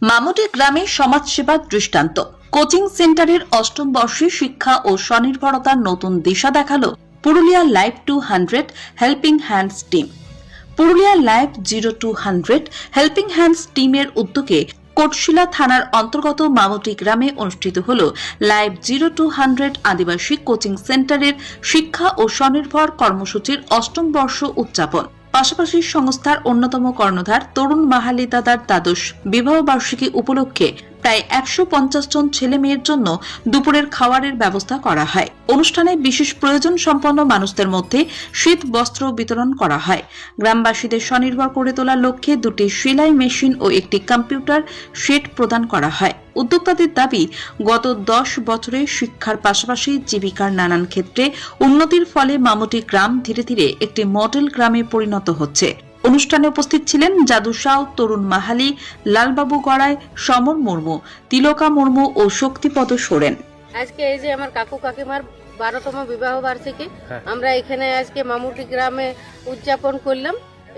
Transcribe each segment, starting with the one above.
মামুটি গ্রামে সমাজসেবার দৃষ্টান্ত। কোচিং সেন্টারের অষ্টম বর্ষে শিক্ষা ও স্বনির্ভরতার নতুন দিশা দেখালো Purulia live 200 helping hands team. Purulia live 0200 helping hands টিমের উদ্যোগে কোটশিলা থানার অন্তর্গত মামুটি গ্রামে অনুষ্ঠিত হল লাইভ 0200 আদিবাসী কোচিং সেন্টারের শিক্ষা ও স্বনির্ভর কর্মসূচির অষ্টম বর্ষ উদযাপন। পাশাপাশি সংস্থার অন্যতম কর্ণধার তরুণ মাহালি দাদার দ্বাদশ বিবাহবার্ষিকী উপলক্ষে প্রায় 150 জন ছেলে মেয়ের জন্য দুপুরের খাবারের ব্যবস্থা করা হয়। অনুষ্ঠানে বিশেষ প্রয়োজন সম্পন্ন মানুষদের মধ্যে শীত বস্ত্র বিতরণ করা হয়। গ্রামবাসীদের স্বনির্ভর করে তোলার লক্ষ্যে দুটি সেলাই মেশিন ও একটি কম্পিউটার সেট প্রদান করা হয়। উদ্যোক্তাদের দাবি, গত 10 বছরে শিক্ষার পাশাপাশি জীবিকার নানান ক্ষেত্রে উন্নতির ফলে মামুটি গ্রাম ধীরে ধীরে একটি মডেল গ্রামে পরিণত হচ্ছে। অনুষ্ঠানে উপস্থিত ছিলেন জাদু সাউ, তরুণ মাহালি, লালবাবু গড়াই, সমর মুর্মু, তিলকা মুর্মু ও শক্তিপদ সোরেন। আজকে এই যে আমার কাকু কাকিমার 12তম বিবাহ বার্ষিকী, আমরা এখানে আজকে মামুটি গ্রামে উদযাপন করলাম।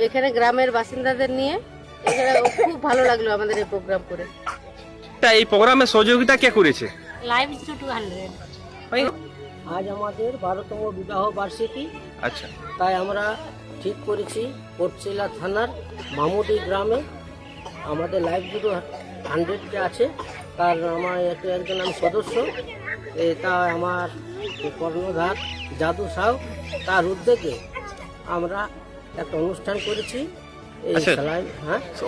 এখানে গ্রামের বাসিন্দাদের নিয়ে এখানে খুব ভালো লাগলো আমাদের এই প্রোগ্রাম করে। এই প্রোগ্রামে সহযোগিতা কে করেছে? লাইভ 200 আজ আমাদের 12তম বিবাহ বার্ষিকী। আচ্ছা, তাই আমরা ঠিক করেছি কোটশিলা থানার মামুটি গ্রামে আমাদের লাইভ 200 যে আছে তার আমার একজন আমি সদস্য, তা আমার কর্ণধার জাদু সাউ, তার উদ্যোগে আমরা একটা অনুষ্ঠান করেছি। এই সেলাই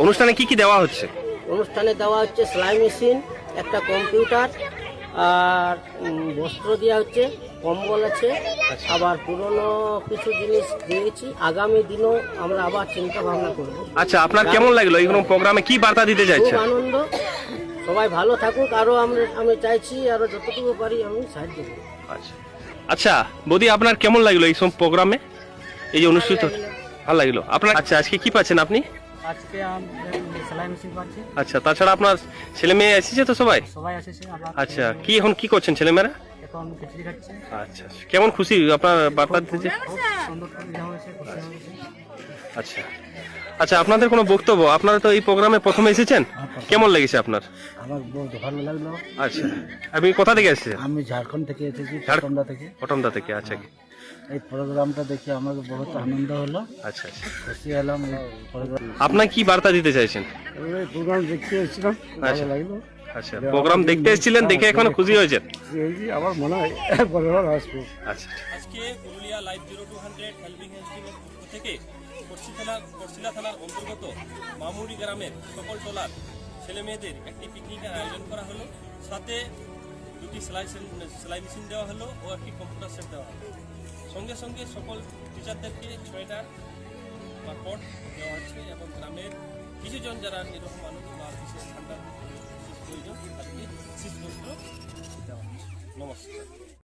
অনুষ্ঠানে কি কি দেওয়া হচ্ছে? অনুষ্ঠানে দেওয়া হচ্ছে সেলাই মেশিন, একটা কম্পিউটার, আর বস্ত্র দেওয়া হচ্ছে, কম্বল আছে, আবার পুরনো কিছু জিনিস দিয়েছি। আগামী দিনও আমরা আবার চিন্তা ভাবনা করব। আচ্ছা, আপনার কেমন লাগলো এই প্রোগ্রামে? কি বার্তা দিতে চাইছেন? খুব আনন্দ, সবাই ভালো থাকুক, আরো আমি চাইছি আরো যতটুকু পারি আমি সাহায্য করব। আচ্ছা আচ্ছা, বৌদি আপনার কেমন লাগলো এই সব প্রোগ্রামে, এই যে অনুষ্ঠিত? ভালো লাগলো আপনার? আচ্ছা, আজকে কি পাচ্ছেন আপনি? আজকে সেলাই মেশিন পাচ্ছি। আচ্ছা, তাছাড়া আপনার ছেলে মেয়ে এসেছে তো সবাই? সবাই এসেছে। আচ্ছা, কি এখন কি করছেন ছেলেমেয়েরা? এখন খিচুড়ি খাচ্ছে। আচ্ছা, কেমন খুশি আপনার বার্তা দিতে? খুব সুন্দর করে দেওয়া হয়েছে, খুশি হয়েছে। আচ্ছা আচ্ছা, আপনাদের কোনো বক্তব্য? আপনারা তো এই প্রোগ্রামে প্রথমে এসেছেন, কেমন লেগেছে আপনার? আমার বহুত ভালো লাগলো। আচ্ছা, আপনি কোথা থেকে এসেছেন? আমি ঝাড়খণ্ড থেকে এসেছি, পটমদা থেকে। আচ্ছা, এই প্রোগ্রামটা দেখে আমার বহুত আনন্দ হলো। আচ্ছা আচ্ছা, খুশি হলাম এই প্রোগ্রাম। আপনার কি বার্তা দিতে চাইছেন? এই প্রোগ্রাম দেখতে এসেছিলাম, ভালো লাগলো। আচ্ছা, প্রোগ্রাম দেখতে এসেছিলেন, দেখে এখন খুশি হয়েছেন? আমার মনে হয় পরেরবার আসবো। আচ্ছা, আজকে পুরুলিয়া লাইভ 0200 হেল্পিং হ্যান্ডস টিমের পক্ষ থেকে কোটশিলা থানার অন্তর্গত মামুরি গ্রামের সকল টোলার ছেলে মেয়েদের একটি পিকনিকের আয়োজন করা হলো। সাথে দুটি সেলাই মেশিন দেওয়া হলো ও একটি কম্পিউটার সেট দেওয়া হলো। সঙ্গে সঙ্গে সকল টিচারদেরকে সোয়েটার বা কোট দেওয়া হচ্ছে এবং গ্রামের কিছুজন যারা নিরহ মানুষ বা বিশেষ